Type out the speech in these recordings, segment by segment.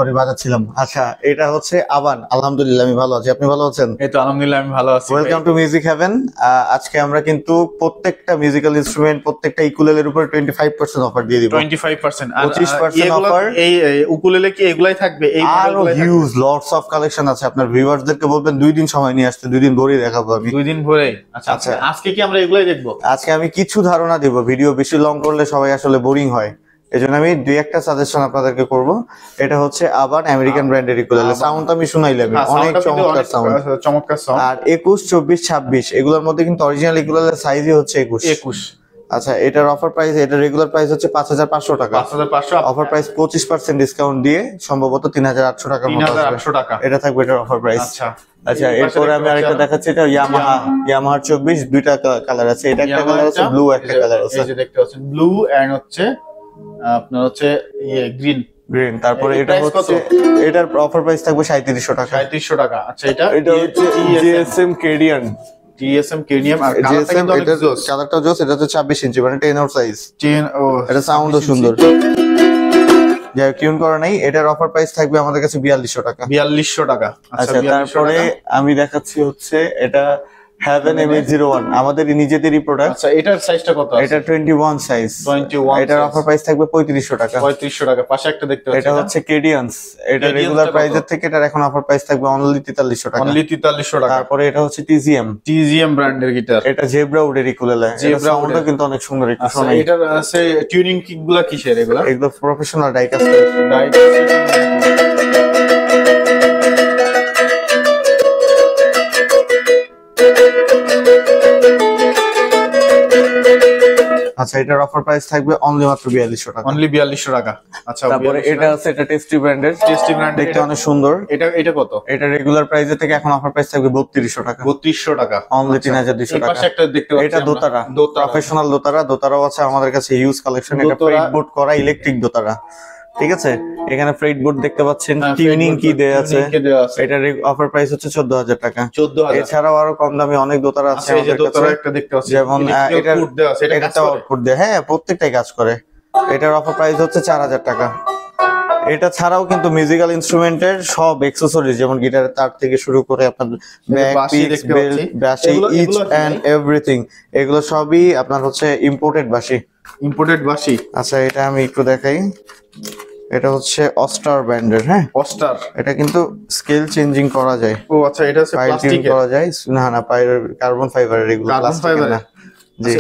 Normally বাজাচ্ছিলাম। আচ্ছা, এটা হচ্ছে আবান। আলহামদুলিল্লাহ আমি ভালো আছি, আপনি ভালো আছেন? এই তো আলহামদুলিল্লাহ আমি ভালো আছি। Welcome to music heaven. আজকে আমরা কিন্তু প্রত্যেকটা মিউজিক্যাল ইনস্ট্রুমেন্ট, প্রত্যেকটা ইকুলেলের উপর 25% অফার দিয়ে দিব। 25% আর 25% অফার। এই উকুলেলে কি এগুলাই থাকবে? এই আরো হিউজ লটস অফ কালেকশন আছে। আপনার ভিউয়ারদেরকে বলবেন 2 দিন সময় নিয়ে আসতে, 2 দিন ভরেই দেখাবো আমি। 2 দিন ভরে? আচ্ছা আচ্ছা। আজকে কি আমরা এগুলাই দেখবো? আজকে আমি কিছু ধারণা দিব, ভিডিও বেশি লং করলে সবাই আসলে বোরিং হয়, এজন্য আমি 2-1টা সাজেশন আপনাদেরকে করব। এটা হচ্ছে আবার আমেরিকান ব্র্যান্ডের ইকুলেলে। সাউন্ড আমি শুনাইলাম, অনেক চমৎকার সাউন্ড, চমৎকার সাউন্ড। আর 21, 24, 26 এগুলোর মধ্যে কিন্তু অরিজিনাল ইকুলেলের সাইজই হচ্ছে 21। আচ্ছা, এটার অফার প্রাইস, এটা রেগুলার প্রাইস হচ্ছে 5,500 টাকা। 5,500 অফার প্রাইস 25% ডিসকাউন্ট দিয়ে সম্ভবত 3,800 টাকার মতো আসবে। 3,800 টাকা এটা থাকবে এটার অফার প্রাইস। আচ্ছা, এরপরে আমি আরেকটা দেখাচ্ছি। এটা ইয়ামাহা 24, দুইটা কালার আছে। এটা একটা কালার আছে ব্লু, একটা কালার আছে, এই যে দেখতে পাচ্ছেন ব্লু এন্ড হচ্ছে আপনার হচ্ছে গ্রিন। তারপরে এটা হচ্ছে, এটার অফার প্রাইস থাকবে 3700 টাকা। 3700 টাকা। আচ্ছা, এটা হচ্ছে জিএসএম কেডিয়ান। টিএসএম কেডিয়াম। আর জিএসএম এটা কালারটা জোস। এটা হচ্ছে 26 ইঞ্চি, মানে 10 আউট সাইজ। 10 ও এটা সাউন্ডও সুন্দর, যা টিউন করা নাই। এটার অফার প্রাইস থাকবে আমাদের কাছে 4200 টাকা। 4200 টাকা। আচ্ছা, তারপরে আমি দেখাচ্ছি হচ্ছে এটা হেভেন MH01, আমাদের নিজেদেরই প্রোডাক্ট। আচ্ছা, এটার সাইজটা কত আছে? এটা 21 সাইজ। 21। এটার অফার প্রাইস থাকবে 3500 টাকা। 3500 টাকা। পাশে একটা দেখতে পাচ্ছি, এটা হচ্ছে কেডিয়ান্স। এটা রেগুলার প্রাইসের থেকে এটার এখন অফার প্রাইস থাকবে অনলি 4300 টাকা। অনলি 4300 টাকা। তারপরে এটা হচ্ছে টিজিএম ব্র্যান্ডের গিটার। এটা জেব্রা উডের ইকুলেলে। এটা সাউন্ডও কিন্তু অনেক সুন্দর, একটু শোনাই। এটার আছে টিউনিং কিকগুলো কিসের এগুলা? একদম প্রফেশনাল ডাইকাস্ট। আচ্ছা, এটার অফার প্রাইস থাকবে অনলি মাত্র 4200 টাকা। অনলি 4200 টাকা। আচ্ছা, তারপরে এটা আছে, এটা টেস্টি ব্র্যান্ডের। দেখতে অনেক সুন্দর। এটা কত? এটা রেগুলার প্রাইসের থেকে এখন অফার প্রাইস থাকবে 3200 টাকা। 3200 টাকা। অনলি 3200 টাকা। পাশে একটা দেখতে পাচ্ছি, এটা দোতারা, প্রফেশনাল দোতারাও আছে আমাদের কাছে, হিউজ কালেকশন। এটা ফ্রেট বোর্ড করা ইলেকট্রিক দোতারা, ঠিক আছে? এখানে ফ্রেট বোর্ড দেখতে পাচ্ছেন, টিউনিং কি দেয়া আছে। এটার অফার প্রাইস হচ্ছে 14000 টাকা। 14000। এছাড়াও আরো কম দামি অনেক দোতারা আছে এই যে দোতারা একটা দেখতে পাচ্ছি, যেমন এটা আউটপুট দেয়া আছে, এটা কাজ করে। আউটপুট দেয়া, হ্যাঁ, প্রত্যেকটাই কাজ করে। এটার অফার প্রাইস হচ্ছে 4000 টাকা। এটা ছাড়াও কিন্তু মিউজিক্যাল ইনস্ট্রুমেন্টের সব অ্যাকসেসরিজ, যেমন গিটারের তার থেকে শুরু করে আপনার ব্যাক, পিক্স, বেল, বাঁশি, ইচ এন্ড এভরিথিং, এগুলো সবই আপনার হচ্ছে ইম্পোর্টেড বাঁশি। আচ্ছা, এটা আমি একটু দেখাই। এটা হচ্ছে অস্টার ব্র্যান্ডের। হ্যাঁ, অস্টার। এটা কিন্তু স্কেল চেঞ্জিং করা যায়। ও আচ্ছা, এটা হচ্ছে প্লাস্টিকের করা যায়। না, কার্বন ফাইবারের। এগুলো প্লাস্টিক না। জি,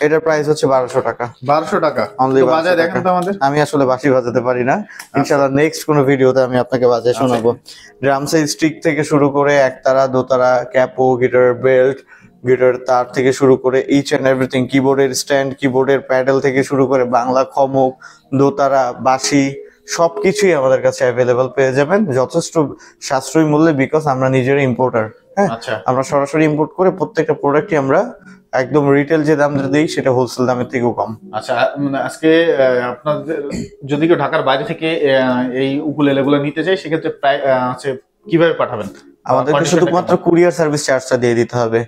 এটার প্রাইস হচ্ছে 1200 টাকা। 1200 টাকা অনলি। বাজায় দেখেন তো আমাদের। আমি আসলে বাঁশি বাজাতে পারি না, ইনশাআল্লাহ নেক্সট কোনো ভিডিওতে আমি আপনাকে বাজায় শোনাবো। ড্রাম সাইজ স্টিক থেকে শুরু করে একতারা, দোতারা, ক্যাপো, গিটার বেল্ট, গিটার তার থেকে শুরু করে ইচ এন্ড এভরিথিং, কিবোর্ডের স্ট্যান্ড, কিবোর্ডের প্যাডেল থেকে শুরু করে বাংলা খমক, দোতারা, বাঁশি, সবকিছুই আমাদের কাছে অ্যাভেলেবল পেয়ে যাবেন যথেষ্ট সাশ্রয়ী মূল্যে, বিকজ আমরা নিজেরা ইম্পোর্টার। হ্যাঁ, আমরা সরাসরি ইম্পোর্ট করে প্রত্যেকটা প্রোডাক্টই আমরা একদম রিটেল যে দাম দেই সেটা হোলসেল দামের থেকেও কম। আচ্ছা, আজকে আপনাদের যদি কেউ ঢাকার বাইরে থেকে এই উকুলেলেগুলো নিতে চায়, সেক্ষেত্রে প্রায় আছে কিভাবে পাঠাবেন? আমাদেরকে শুধুমাত্র কুরিয়ার সার্ভিস চার্জটা দিয়ে দিতে হবে।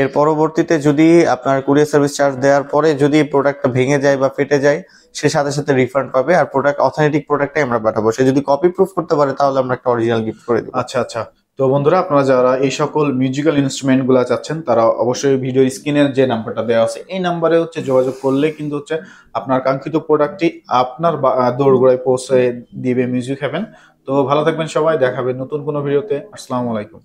এর পরবর্তীতে যদি আপনার কুরিয়ার সার্ভিস চার্জ দেওয়ার পরে যদি প্রোডাক্টটা ভেঙে যায় বা ফেটে যায়, সে সাথে সাথে রিফান্ড পাবে। আর প্রোডাক্ট অথেন্টিক প্রোডাক্টটাই আমরা পাঠাবো। সে যদি কপি প্রুফ করতে পারে তাহলে আমরা একটা অরিজিনাল গিফট করে দেবো। আচ্ছা, তো বন্ধুরা, আপনারা যারা এই সকল মিউজিক্যাল ইনস্ট্রুমেন্ট গুলা চাচ্ছেন, তারা অবশ্যই ভিডিও স্ক্রিনের যে নাম্বারটা দেওয়া আছে, এই নাম্বারে হচ্ছে যোগাযোগ করলে কিন্তু হচ্ছে আপনার কাঙ্ক্ষিত প্রোডাক্টটি আপনার দোরগোড়ায় পৌঁছে দিবে মিউজিক হেভেন। তো ভালো থাকবেন সবাই, দেখাবেন নতুন কোনো ভিডিওতে। আসসালামু আলাইকুম।